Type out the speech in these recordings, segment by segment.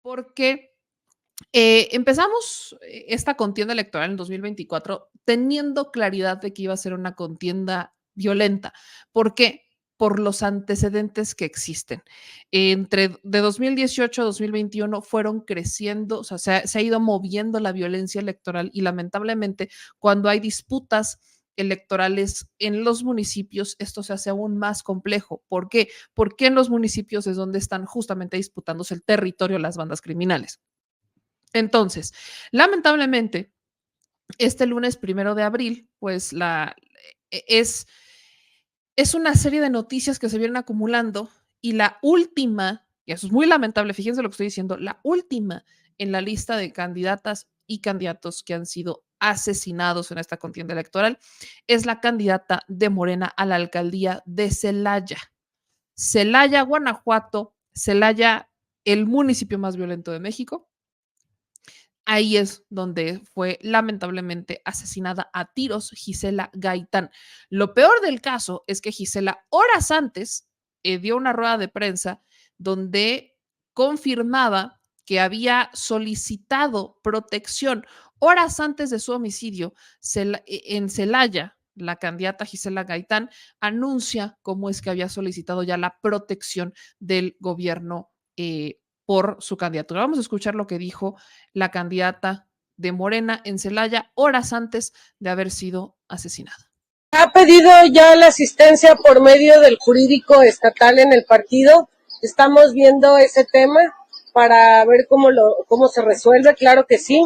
porque empezamos esta contienda electoral en 2024 teniendo claridad de que iba a ser una contienda violenta. ¿Por qué? Por los antecedentes que existen. Entre de 2018 a 2021 fueron creciendo, o sea, se ha ido moviendo la violencia electoral y lamentablemente cuando hay disputas electorales en los municipios, esto se hace aún más complejo. ¿Por qué? Porque en los municipios es donde están justamente disputándose el territorio las bandas criminales. Entonces, lamentablemente, este lunes 1 de abril, pues es, es una serie de noticias que se vienen acumulando y la última, y eso es muy lamentable, fíjense lo que estoy diciendo, la última en la lista de candidatas y candidatos que han sido asesinados en esta contienda electoral es la candidata de Morena a la alcaldía de Celaya. Celaya, Guanajuato, Celaya, el municipio más violento de México. Ahí es donde fue lamentablemente asesinada a tiros Gisela Gaitán. Lo peor del caso es que Gisela horas antes dio una rueda de prensa donde confirmaba que había solicitado protección horas antes de su homicidio en Celaya. La candidata Gisela Gaitán anuncia cómo es que había solicitado ya la protección del gobierno por su candidatura. Vamos a escuchar lo que dijo la candidata de Morena en Celaya horas antes de haber sido asesinada. Ha pedido ya la asistencia por medio del jurídico estatal en el partido. Estamos viendo ese tema para ver cómo se resuelve. Claro que sí.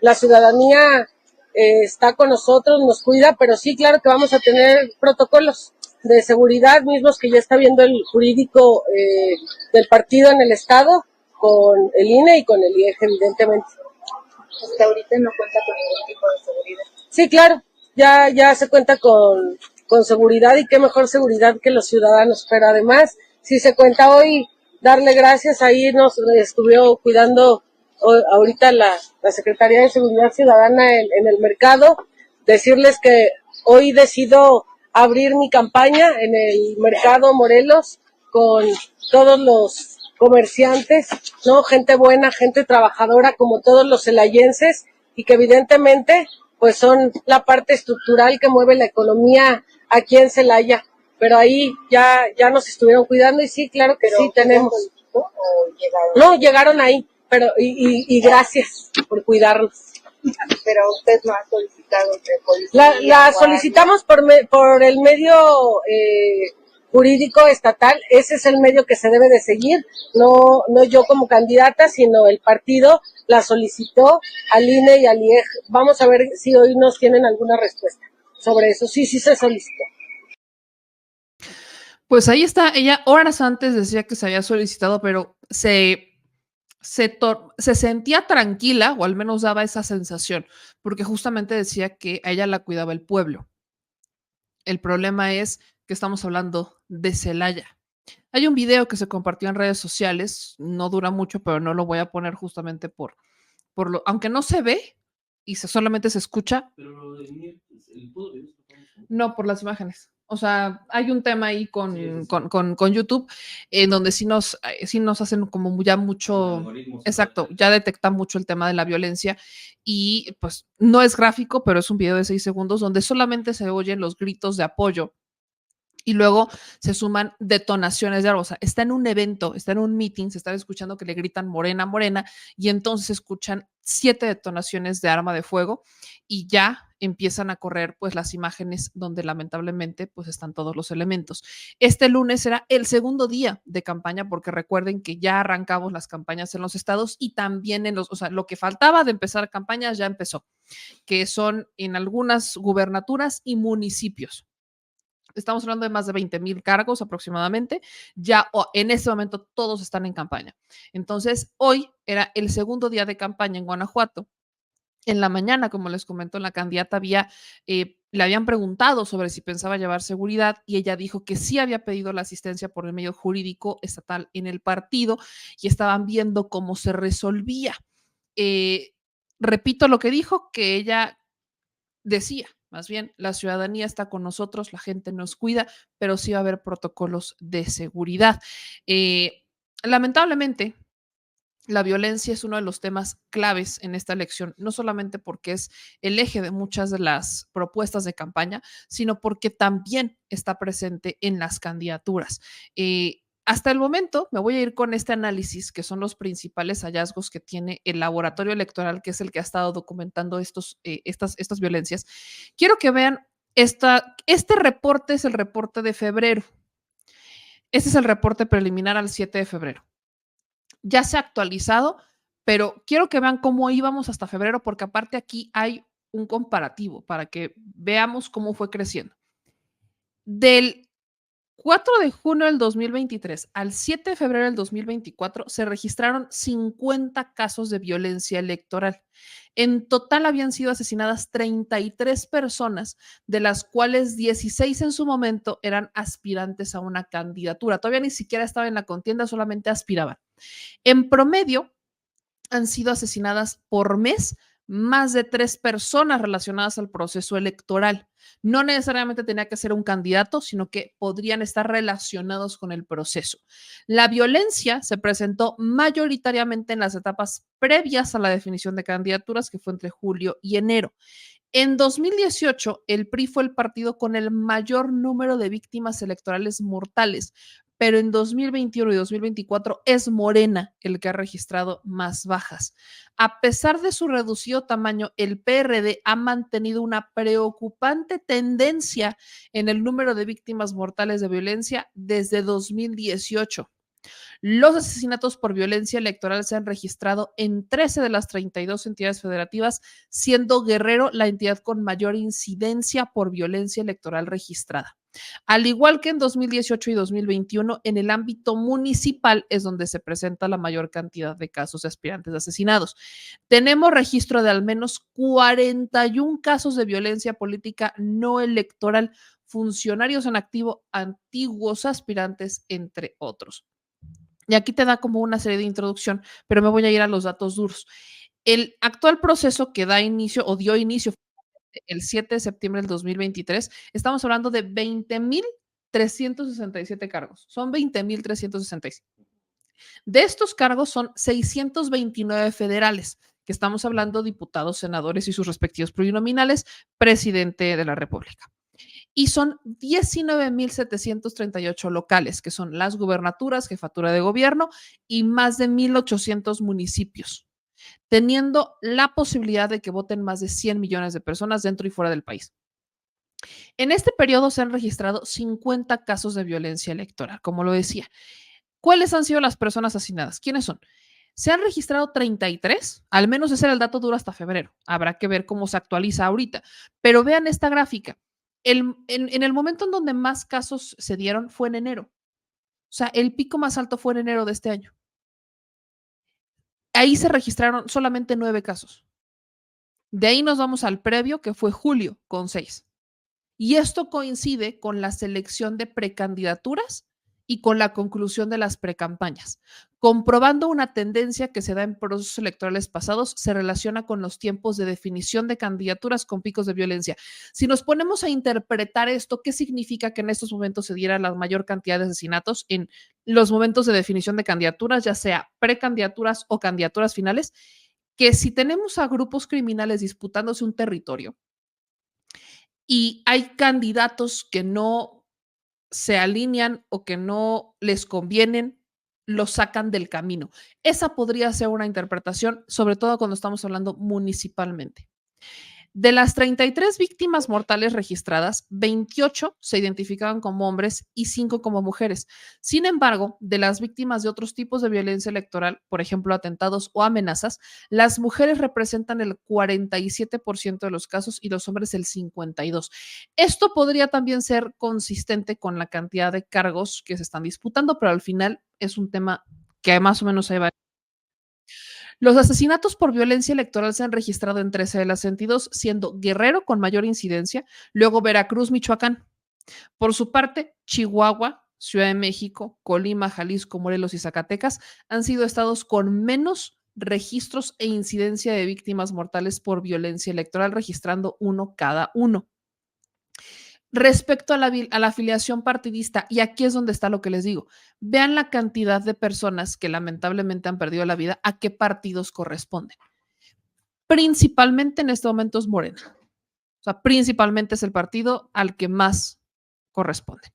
La ciudadanía está con nosotros, nos cuida, pero sí, claro que vamos a tener protocolos de seguridad mismos que ya está viendo el jurídico del partido en el estado con el INE y con el IEG, evidentemente. Hasta ahorita no cuenta con ningún tipo de seguridad. Sí, claro, ya se cuenta con seguridad y qué mejor seguridad que los ciudadanos, pero además, si se cuenta hoy, darle gracias, ahí nos estuvo cuidando ahorita la Secretaría de Seguridad Ciudadana en el mercado, decirles que hoy decido abrir mi campaña en el mercado Morelos con todos los comerciantes, ¿no? Gente buena, gente trabajadora como todos los celayenses y que evidentemente pues son la parte estructural que mueve la economía aquí en Celaya. Pero ahí ya nos estuvieron cuidando y sí, claro que sí tenemos. No, llegaron ahí, pero y gracias por cuidarnos. Pero usted no ha solicitado que policía. La solicitamos por el medio jurídico estatal, ese es el medio que se debe de seguir, no yo como candidata, sino el partido la solicitó al INE y al IEG. Vamos a ver si hoy nos tienen alguna respuesta sobre eso. Sí se solicitó. Pues ahí está, ella horas antes decía que se había solicitado, pero se sentía tranquila, o al menos daba esa sensación, porque justamente decía que a ella la cuidaba el pueblo. El problema es que estamos hablando de Celaya. Hay un video que se compartió en redes sociales, no dura mucho, pero no lo voy a poner justamente aunque no se ve y solamente se escucha. No, por las imágenes. O sea, hay un tema ahí con YouTube en donde sí nos hacen como ya mucho, exacto, ya detecta mucho el tema de la violencia y pues no es gráfico, pero es un video de 6 segundos donde solamente se oyen los gritos de apoyo y luego se suman detonaciones de armas. O sea, está en un evento, está en un meeting, se están escuchando que le gritan Morena, Morena, y entonces se escuchan 7 detonaciones de arma de fuego y ya empiezan a correr pues las imágenes donde lamentablemente pues están todos los elementos. Este lunes será el segundo día de campaña porque recuerden que ya arrancamos las campañas en los estados y también o sea, lo que faltaba de empezar campañas ya empezó, que son en algunas gubernaturas y municipios. Estamos hablando de más de 20,000 cargos aproximadamente. Ya en este momento todos están en campaña. Entonces, hoy era el segundo día de campaña en Guanajuato. En la mañana, como les comentó, la candidata le habían preguntado sobre si pensaba llevar seguridad y ella dijo que sí había pedido la asistencia por el medio jurídico estatal en el partido y estaban viendo cómo se resolvía. Eh, Repito lo que dijo, que ella decía, más bien, la ciudadanía está con nosotros, la gente nos cuida, pero sí va a haber protocolos de seguridad. Lamentablemente, La violencia es uno de los temas claves en esta elección, no solamente porque es el eje de muchas de las propuestas de campaña, sino porque también está presente en las candidaturas. Hasta el momento me voy a ir con este análisis, que son los principales hallazgos que tiene el laboratorio electoral, que es el que ha estado documentando estas violencias. Quiero que vean, este reporte es el reporte de febrero. Este es el reporte preliminar al 7 de febrero. Ya se ha actualizado, pero quiero que vean cómo íbamos hasta febrero, porque aparte aquí hay un comparativo para que veamos cómo fue creciendo. Del 4 de junio del 2023 al 7 de febrero del 2024 se registraron 50 casos de violencia electoral. En total habían sido asesinadas 33 personas, de las cuales 16 en su momento eran aspirantes a una candidatura. Todavía ni siquiera estaban en la contienda, solamente aspiraban. En promedio, han sido asesinadas por mes más de 3 personas relacionadas al proceso electoral. No necesariamente tenía que ser un candidato, sino que podrían estar relacionados con el proceso. La violencia se presentó mayoritariamente en las etapas previas a la definición de candidaturas, que fue entre julio y enero. En 2018, el PRI fue el partido con el mayor número de víctimas electorales mortales, pero en 2021 y 2024 es Morena el que ha registrado más bajas. A pesar de su reducido tamaño, el PRD ha mantenido una preocupante tendencia en el número de víctimas mortales de violencia desde 2018. Los asesinatos por violencia electoral se han registrado en 13 de las 32 entidades federativas, siendo Guerrero la entidad con mayor incidencia por violencia electoral registrada. Al igual que en 2018 y 2021, en el ámbito municipal es donde se presenta la mayor cantidad de casos de aspirantes asesinados. Tenemos registro de al menos 41 casos de violencia política no electoral, funcionarios en activo, antiguos aspirantes, entre otros. Y aquí te da como una serie de introducción, pero me voy a ir a los datos duros. El actual proceso que da inicio o dio inicio el 7 de septiembre del 2023, estamos hablando de 20.367 cargos. Son 20.367. De estos cargos son 629 federales, que estamos hablando diputados, senadores y sus respectivos plurinominales, presidente de la República. Y son 19.738 locales, que son las gubernaturas, jefatura de gobierno y más de 1.800 municipios, teniendo la posibilidad de que voten más de 100 millones de personas dentro y fuera del país. En este periodo se han registrado 50 casos de violencia electoral, como lo decía. ¿Cuáles han sido las personas asesinadas? ¿Quiénes son? Se han registrado 33, al menos ese era el dato duro hasta febrero. Habrá que ver cómo se actualiza ahorita. Pero vean esta gráfica. En el momento en donde más casos se dieron fue en enero. O sea, el pico más alto fue en enero de este año. Ahí se registraron solamente 9 casos. De ahí nos vamos al previo, que fue julio, con 6. Y esto coincide con la selección de precandidaturas y con la conclusión de las precampañas, comprobando una tendencia que se da en procesos electorales pasados, se relaciona con los tiempos de definición de candidaturas con picos de violencia. Si nos ponemos a interpretar esto, ¿qué significa que en estos momentos se diera la mayor cantidad de asesinatos en los momentos de definición de candidaturas, ya sea precandidaturas o candidaturas finales? Que si tenemos a grupos criminales disputándose un territorio, y hay candidatos que no se alinean o que no les convienen, los sacan del camino. Esa podría ser una interpretación, sobre todo cuando estamos hablando municipalmente. De las 33 víctimas mortales registradas, 28 se identificaban como hombres y 5 como mujeres. Sin embargo, de las víctimas de otros tipos de violencia electoral, por ejemplo, atentados o amenazas, las mujeres representan el 47% de los casos y los hombres el 52%. Esto podría también ser consistente con la cantidad de cargos que se están disputando, pero al final es un tema que más o menos hay. Los asesinatos por violencia electoral se han registrado en 13 de las entidades, siendo Guerrero con mayor incidencia, luego Veracruz, Michoacán. Por su parte, Chihuahua, Ciudad de México, Colima, Jalisco, Morelos y Zacatecas han sido estados con menos registros e incidencia de víctimas mortales por violencia electoral, registrando uno cada uno. Respecto a la afiliación partidista, y aquí es donde está lo que les digo, vean la cantidad de personas que lamentablemente han perdido la vida, a qué partidos corresponden. Principalmente en este momento es Morena. O sea, principalmente es el partido al que más corresponde.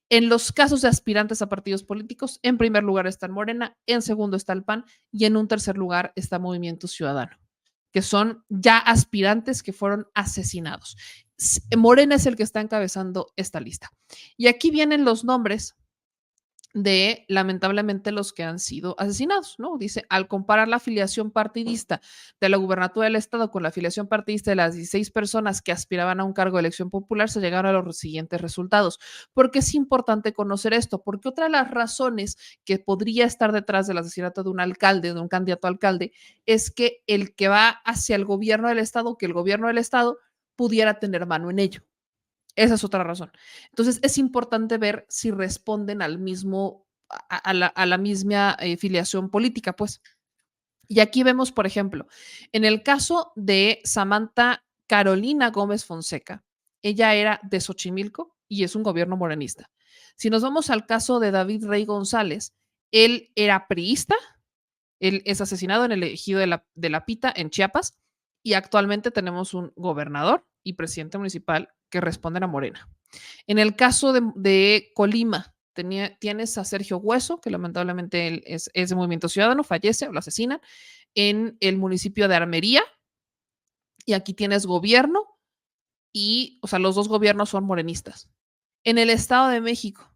En los casos de aspirantes a partidos políticos, en primer lugar está el Morena, en segundo está el PAN y en un tercer lugar está Movimiento Ciudadano, que son ya aspirantes que fueron asesinados. Morena es el que está encabezando esta lista. Y aquí vienen los nombres de, lamentablemente, los que han sido asesinados, ¿no? Dice, al comparar la afiliación partidista de la gubernatura del estado con la afiliación partidista de las 16 personas que aspiraban a un cargo de elección popular, se llegaron a los siguientes resultados. ¿Por qué es importante conocer esto? Porque otra de las razones que podría estar detrás del asesinato de un alcalde, de un candidato a alcalde, es que el que va hacia el gobierno del estado, que el gobierno del estado pudiera tener mano en ello. Esa es otra razón. Entonces, es importante ver si responden al mismo, a la misma filiación política, pues. Y aquí vemos, por ejemplo, en el caso de Samantha Carolina Gómez Fonseca, ella era de Xochimilco y es un gobierno morenista. Si nos vamos al caso de David Rey González, él era priista, él es asesinado en el ejido de la Pita, en Chiapas, y actualmente tenemos un gobernador y presidente municipal que responden a Morena. En el caso de Colima, tienes a Sergio Hueso, que lamentablemente él es de Movimiento Ciudadano, fallece o lo asesinan, en el municipio de Armería, y aquí tienes gobierno, y, o sea, los dos gobiernos son morenistas. En el Estado de México,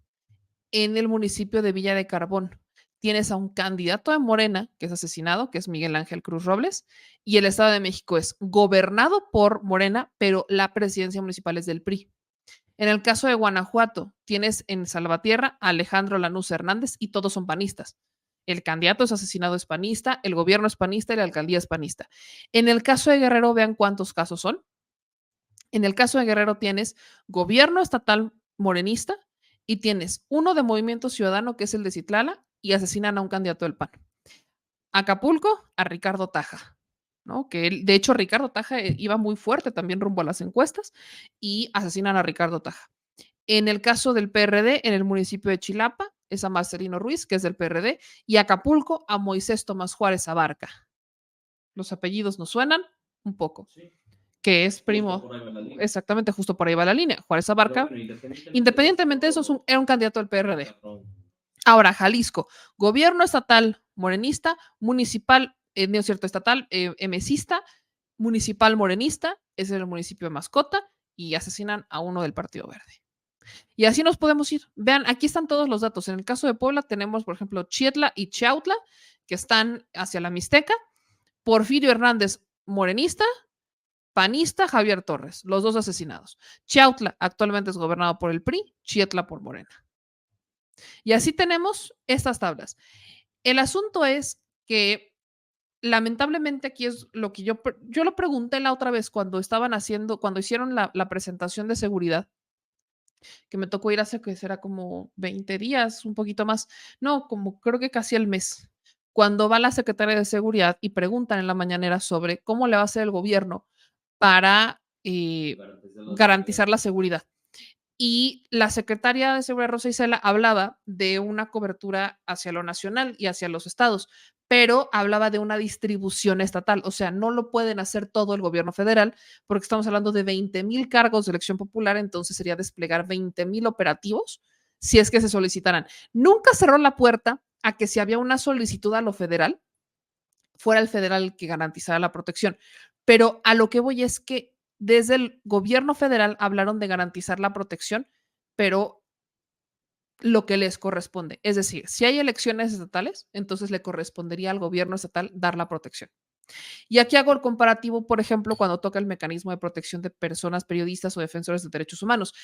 en el municipio de Villa de Carbón, tienes a un candidato de Morena que es asesinado, que es Miguel Ángel Cruz Robles, y el Estado de México es gobernado por Morena, pero la presidencia municipal es del PRI. En el caso de Guanajuato, tienes en Salvatierra a Alejandro Lanús Hernández y todos son panistas. El candidato es asesinado es panista, el gobierno es panista y la alcaldía es panista. En el caso de Guerrero, vean cuántos casos son. En el caso de Guerrero tienes gobierno estatal morenista y tienes uno de Movimiento Ciudadano, que es el de Citlala, y asesinan a un candidato del PAN. Acapulco, a Ricardo Taja, ¿no? Que de hecho Ricardo Taja iba muy fuerte también rumbo a las encuestas y asesinan a Ricardo Taja. En el caso del PRD, en el municipio de Chilapa, es a Marcelino Ruiz, que es del PRD, y Acapulco, a Moisés Tomás Juárez Abarca. Los apellidos nos suenan un poco. Sí. Que es primo, exactamente, justo por ahí va la línea. Juárez Abarca, independientemente de eso, era un candidato del PRD. Ahora, Jalisco, gobierno estatal morenista, municipal, no es cierto, estatal emesista, municipal morenista, es el municipio de Mascota, y asesinan a uno del Partido Verde. Y así nos podemos ir. Vean, aquí están todos los datos. En el caso de Puebla tenemos, por ejemplo, Chietla y Chautla, que están hacia la Mixteca. Porfirio Hernández, morenista, panista, Javier Torres, los dos asesinados. Chautla actualmente es gobernado por el PRI, Chietla por Morena. Y así tenemos estas tablas. El asunto es que lamentablemente aquí es lo que yo lo pregunté la otra vez cuando hicieron la presentación de seguridad, que me tocó ir hace que será como 20 días, un poquito más, no, como creo que casi el mes, cuando va la secretaria de Seguridad y preguntan en la mañanera sobre cómo le va a hacer el gobierno para garantizar la seguridad. Y la secretaria de Seguridad, Rosa Isela, hablaba de una cobertura hacia lo nacional y hacia los estados, pero hablaba de una distribución estatal, o sea, no lo pueden hacer todo el gobierno federal, porque estamos hablando de 20,000 cargos de elección popular, entonces sería desplegar 20,000 operativos si es que se solicitaran. Nunca cerró la puerta a que si había una solicitud a lo federal, fuera el federal el que garantizara la protección, pero a lo que voy es que desde el gobierno federal hablaron de garantizar la protección, pero lo que les corresponde. Es decir, si hay elecciones estatales, entonces le correspondería al gobierno estatal dar la protección. Y aquí hago el comparativo, por ejemplo, cuando toca el mecanismo de protección de personas periodistas o defensores de derechos humanos,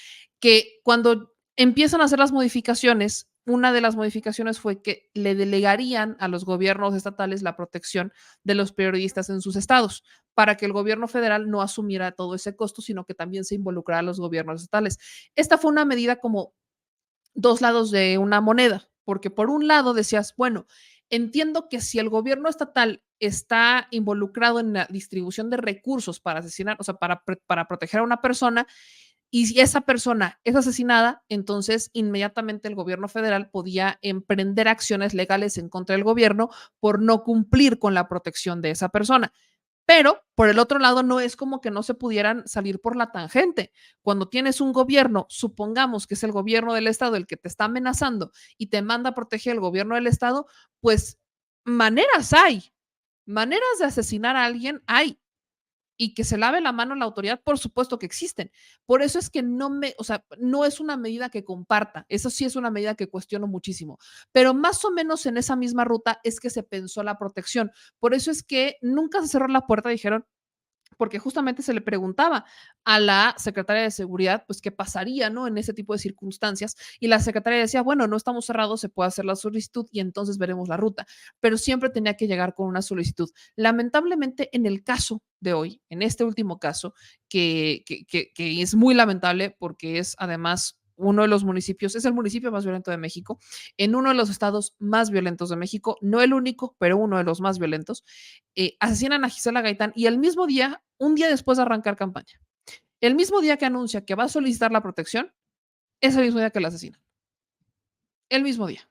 que cuando empiezan a hacer las modificaciones, una de las modificaciones fue que le delegarían a los gobiernos estatales la protección de los periodistas en sus estados, para que el gobierno federal no asumiera todo ese costo, sino que también se involucrara a los gobiernos estatales. Esta fue una medida como dos lados de una moneda, porque por un lado decías, bueno, entiendo que si el gobierno estatal está involucrado en la distribución de recursos para asesinar, o sea, para proteger a una persona, Y si esa persona es asesinada, entonces inmediatamente el gobierno federal podía emprender acciones legales en contra del gobierno por no cumplir con la protección de esa persona. Pero, por el otro lado, no es como que no se pudieran salir por la tangente. Cuando tienes un gobierno, supongamos que es el gobierno del estado el que te está amenazando y te manda a proteger el gobierno del estado, pues maneras hay, maneras de asesinar a alguien hay. Y que se lave la mano la autoridad, por supuesto que existen. Por eso es que o sea, no es una medida que comparta. Eso sí es una medida que cuestiono muchísimo. Pero más o menos en esa misma ruta es que se pensó la protección. Por eso es que nunca se cerró la puerta, dijeron, porque justamente se le preguntaba a la secretaria de seguridad, pues qué pasaría, ¿no? En ese tipo de circunstancias. Y la secretaria decía, bueno, no estamos cerrados, se puede hacer la solicitud y entonces veremos la ruta. Pero siempre tenía que llegar con una solicitud. Lamentablemente, en el caso de hoy, en este último caso, que es muy lamentable porque es además uno de los municipios, es el municipio más violento de México, en uno de los estados más violentos de México, no el único, pero uno de los más violentos, asesinan a Gisela Gaitán y el mismo día, un día después de arrancar campaña, el mismo día que anuncia que va a solicitar la protección, es el mismo día que la asesinan. El mismo día.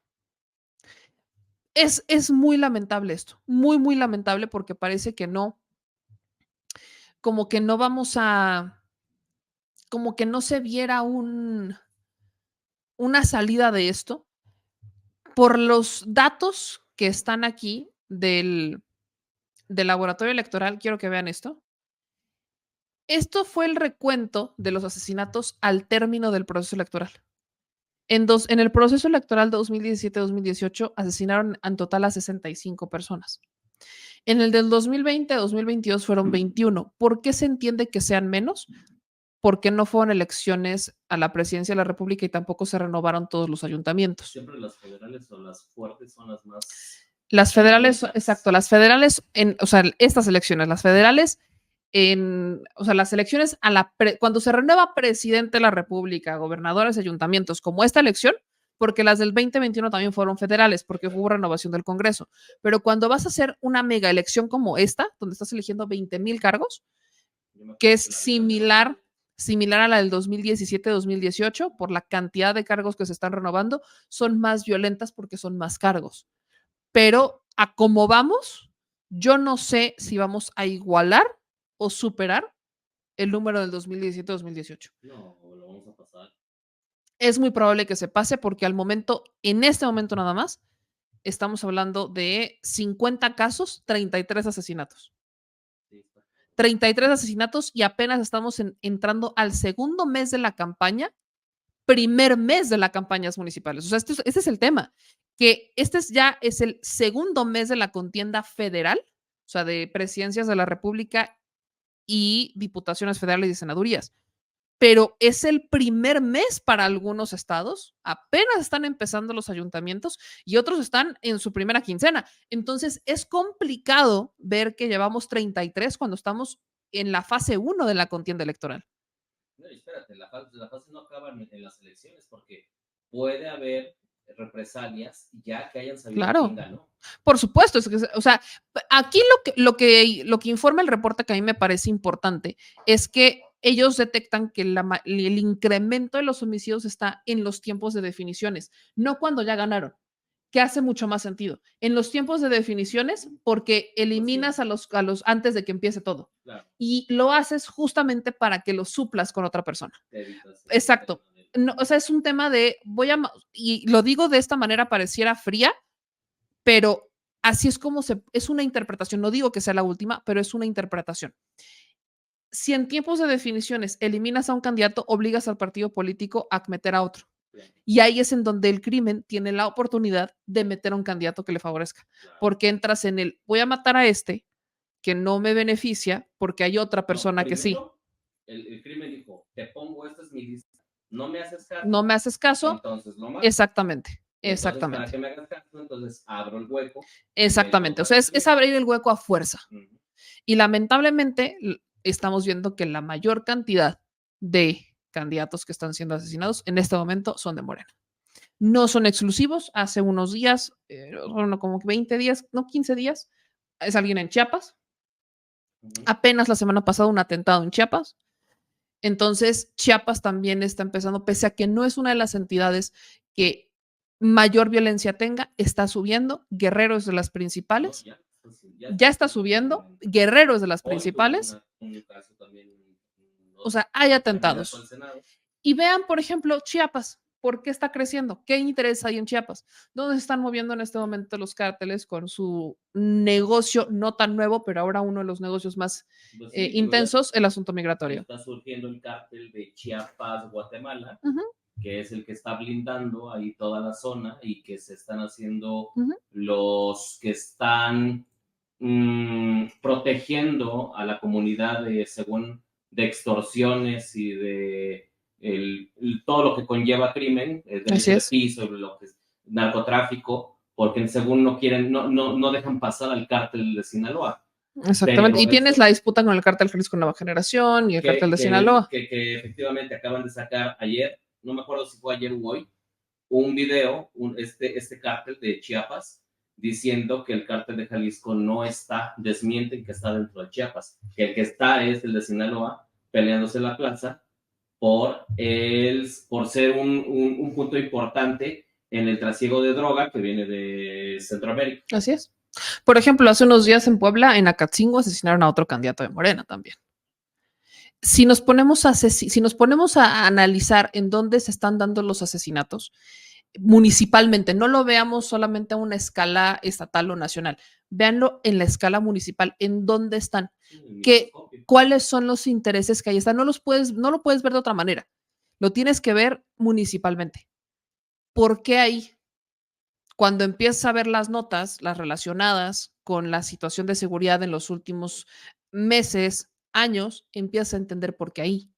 Es muy lamentable esto, muy, muy lamentable porque parece que no, como que no vamos a, como que no se viera una salida de esto por los datos que están aquí del laboratorio electoral. Quiero que vean esto. Esto fue el recuento de los asesinatos al término del proceso electoral. En el proceso electoral 2017-2018 asesinaron en total a 65 personas. En el del 2020-2022 fueron 21. ¿Por qué se entiende que sean menos? Porque no fueron elecciones a la presidencia de la República y tampoco se renovaron todos los ayuntamientos. Siempre las federales o las fuertes son las más. Las federales, exacto, las federales, o sea, estas elecciones, las federales, o sea, las elecciones cuando se renueva presidente de la República, gobernadores, ayuntamientos, como esta elección, porque las del 2021 también fueron federales, porque hubo renovación del Congreso. Pero cuando vas a hacer una mega elección como esta, donde estás eligiendo 20,000 cargos, que es similar a la del 2017-2018, por la cantidad de cargos que se están renovando, son más violentas porque son más cargos. Pero a cómo vamos, yo no sé si vamos a igualar o superar el número del 2017-2018. No, lo vamos a pasar. Es muy probable que se pase porque al momento, en este momento nada más, estamos hablando de 50 casos, 33 asesinatos. 33 asesinatos y apenas estamos entrando al segundo mes de la campaña, primer mes de las campañas municipales. O sea, este es el tema, que ya es el segundo mes de la contienda federal, o sea, de presidencias de la República y diputaciones federales y senadurías. Pero es el primer mes para algunos estados, apenas están empezando los ayuntamientos y otros están en su primera quincena. Entonces es complicado ver que llevamos 33 cuando estamos en la fase 1 de la contienda electoral. No, espérate, la fase no acaba en las elecciones porque puede haber represalias ya que hayan sabido quién ganó. Por supuesto, o sea, aquí lo que informa el reporte que a mí me parece importante es que ellos detectan que el incremento de los homicidios está en los tiempos de definiciones, no cuando ya ganaron, que hace mucho más sentido. En los tiempos de definiciones, porque eliminas a los antes de que empiece todo. Claro. Y lo haces justamente para que lo suplas con otra persona. Exacto. No, o sea, es un tema de y lo digo de esta manera, pareciera fría, pero así es como es una interpretación. No digo que sea la última, pero es una interpretación. Si en tiempos de definiciones eliminas a un candidato, obligas al partido político a meter a otro. Y ahí es en donde el crimen tiene la oportunidad de meter a un candidato que le favorezca. Porque entras en voy a matar a este que no me beneficia porque hay otra persona que sí. El crimen dijo, te pongo, esta es mi lista. No me haces caso. No me haces caso. Entonces lo mato. Exactamente. Entonces, exactamente. Para que me hagas caso, entonces abro el hueco. Exactamente. O sea, es abrir el hueco a fuerza. Uh-huh. Y lamentablemente estamos viendo que la mayor cantidad de candidatos que están siendo asesinados en este momento son de Morena. No son exclusivos. Hace unos días, bueno, como 20 días, no 15 días, es alguien en Chiapas. Uh-huh. Apenas la semana pasada un atentado en Chiapas. Entonces, Chiapas también está empezando, pese a que no es una de las entidades que mayor violencia tenga, está subiendo. Guerrero es de las No, principales. ya Ya está está subiendo subiendo. incremental. Guerrero es de las Hoy tuvo principales. un caso también, O sea, hay candidato atentados. al Senado. Y vean, por ejemplo, Chiapas. ¿Por qué está creciendo? ¿Qué interés hay en Chiapas? ¿Dónde se están moviendo en este momento los cárteles con su negocio no tan nuevo, pero ahora uno de los negocios más Pues sí, digo, intensos, el asunto migratorio? está surgiendo el cártel de Chiapas, Guatemala, Ujú, que es el que está blindando ahí toda la zona y que se están haciendo ujú. los que están protegiendo a la comunidad de extorsiones y de todo lo que conlleva crimen, Así delitos de es. piso, lo que es narcotráfico, porque según no quieren, no dejan pasar al cártel de Sinaloa. Exactamente. Y Pero tienes la disputa con el cártel Jalisco Nueva Generación y el cártel de Sinaloa. que efectivamente acaban de sacar ayer, no me acuerdo si fue ayer o hoy, un video, este cártel de Chiapas, diciendo que el cártel de Jalisco no está, desmienten que está dentro de Chiapas, que el que está es el de Sinaloa, peleándose en la plaza por ser un punto importante en el trasiego de droga que viene de Centroamérica. Así es. Por ejemplo, hace unos días en Puebla, en Acatzingo, asesinaron a otro candidato de Morena también. Si nos ponemos si nos ponemos a analizar en dónde se están dando los asesinatos municipalmente, no lo veamos solamente a una escala estatal o nacional, véanlo en la escala municipal, en dónde están, ¿qué, cuáles son los intereses que ahí están? No lo puedes ver de otra manera, lo tienes que ver municipalmente. ¿Por qué ahí? Cuando empiezas a ver las notas, las relacionadas con la situación de seguridad en los últimos meses, años, empiezas a entender por qué ahí.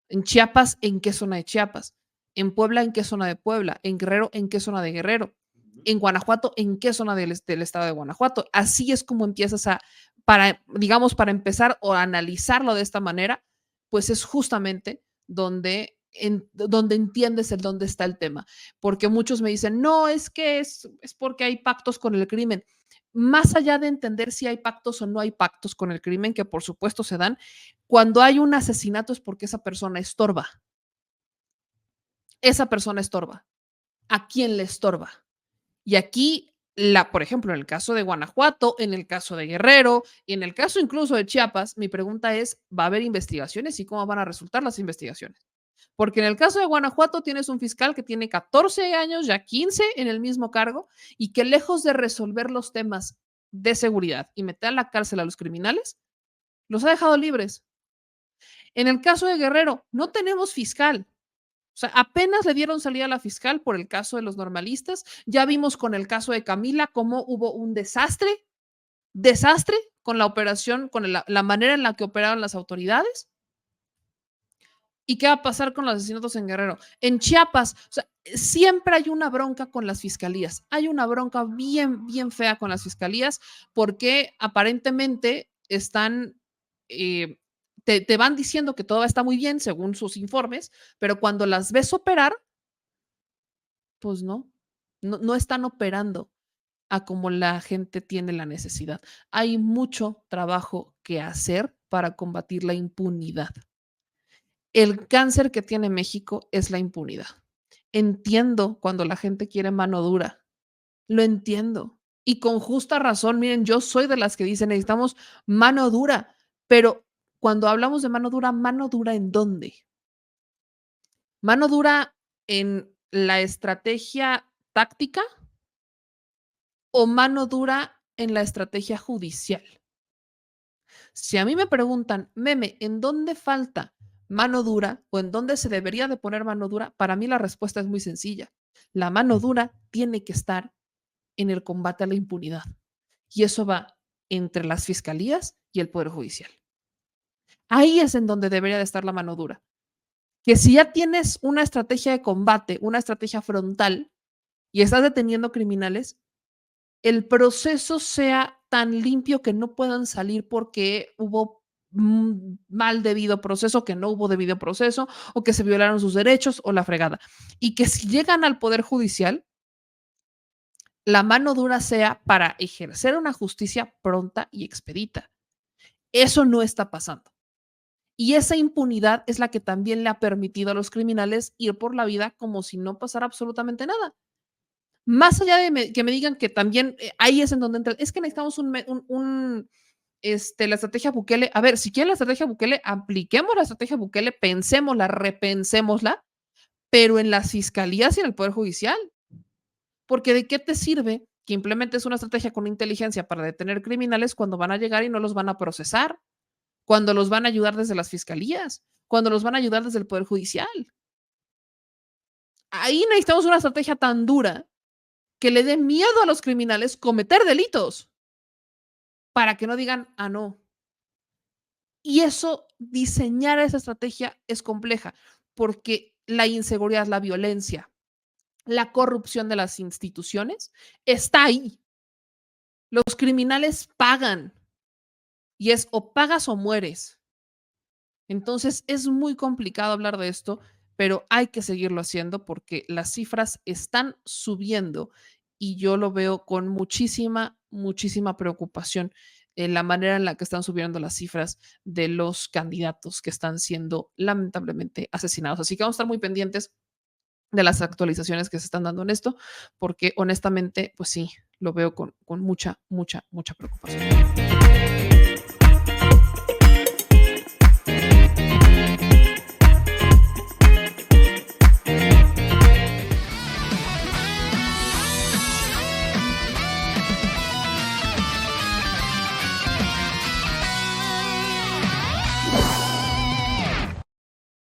En Chiapas, ¿en qué zona de Chiapas? En Puebla, ¿en qué zona de Puebla? En Guerrero, ¿en qué zona de Guerrero? En Guanajuato, ¿en qué zona del estado de Guanajuato? Así es como empiezas digamos, para empezar o analizarlo de esta manera, pues es justamente donde entiendes el dónde está el tema. Porque muchos me dicen, no, es que es porque hay pactos con el crimen. Más allá de entender si hay pactos o no hay pactos con el crimen, que por supuesto se dan, cuando hay un asesinato es porque esa persona estorba. Esa persona estorba. ¿A quién le estorba? Y aquí, por ejemplo, en el caso de Guanajuato, en el caso de Guerrero y en el caso incluso de Chiapas, mi pregunta es, ¿va a haber investigaciones y cómo van a resultar las investigaciones? Porque en el caso de Guanajuato tienes un fiscal que tiene 14 años, ya 15 en el mismo cargo, y que lejos de resolver los temas de seguridad y meter a la cárcel a los criminales, los ha dejado libres. En el caso de Guerrero, no tenemos fiscal. O sea, apenas le dieron salida a la fiscal por el caso de los normalistas. Ya vimos con el caso de Camila cómo hubo un desastre con la operación, con la manera en la que operaron las autoridades. ¿Y qué va a pasar con los asesinatos en Guerrero? En Chiapas, o sea, siempre hay una bronca con las fiscalías. Hay una bronca bien, bien fea con las fiscalías porque aparentemente están, te van diciendo que todo está muy bien según sus informes, pero cuando las ves operar, pues no están operando a como la gente tiene la necesidad. Hay mucho trabajo que hacer para combatir la impunidad. El cáncer que tiene México es la impunidad. Entiendo cuando la gente quiere mano dura, lo entiendo. Y con justa razón, miren, yo soy de las que dicen necesitamos mano dura, pero cuando hablamos de mano dura ¿en dónde? Mano dura en la estrategia táctica o mano dura en la estrategia judicial. Si a mí me preguntan, meme, ¿en dónde falta mano dura o en dónde se debería de poner mano dura? Para mí la respuesta es muy sencilla. La mano dura tiene que estar en el combate a la impunidad. Y eso va entre las fiscalías y el Poder Judicial. Ahí es en donde debería de estar la mano dura. Que si ya tienes una estrategia de combate, una estrategia frontal y estás deteniendo criminales, el proceso sea tan limpio que no puedan salir porque hubo mal debido proceso, que no hubo debido proceso o que se violaron sus derechos o la fregada. Y que si llegan al Poder Judicial, la mano dura sea para ejercer una justicia pronta y expedita. Eso no está pasando. Y esa impunidad es la que también le ha permitido a los criminales ir por la vida como si no pasara absolutamente nada. Más allá de que me digan que también ahí es en donde entra, es que necesitamos la estrategia Bukele. A ver, si quieren la estrategia Bukele, apliquemos la estrategia Bukele, pensémosla, repensémosla, pero en las fiscalías y en el Poder Judicial. Porque ¿de qué te sirve que implementes una estrategia con inteligencia para detener criminales cuando van a llegar y no los van a procesar? Cuando los van a ayudar desde las fiscalías, cuando los van a ayudar desde el Poder Judicial. Ahí necesitamos una estrategia tan dura que le dé miedo a los criminales cometer delitos para que no digan, ah, no. Y eso, diseñar esa estrategia es compleja porque la inseguridad, la violencia, la corrupción de las instituciones está ahí. Los criminales pagan y es o pagas o mueres. Entonces es muy complicado hablar de esto, pero hay que seguirlo haciendo porque las cifras están subiendo y yo lo veo con muchísima, muchísima preocupación en la manera en la que están subiendo las cifras de los candidatos que están siendo lamentablemente asesinados. Así que vamos a estar muy pendientes de las actualizaciones que se están dando en esto, porque honestamente, pues sí, lo veo con mucha, mucha, mucha preocupación.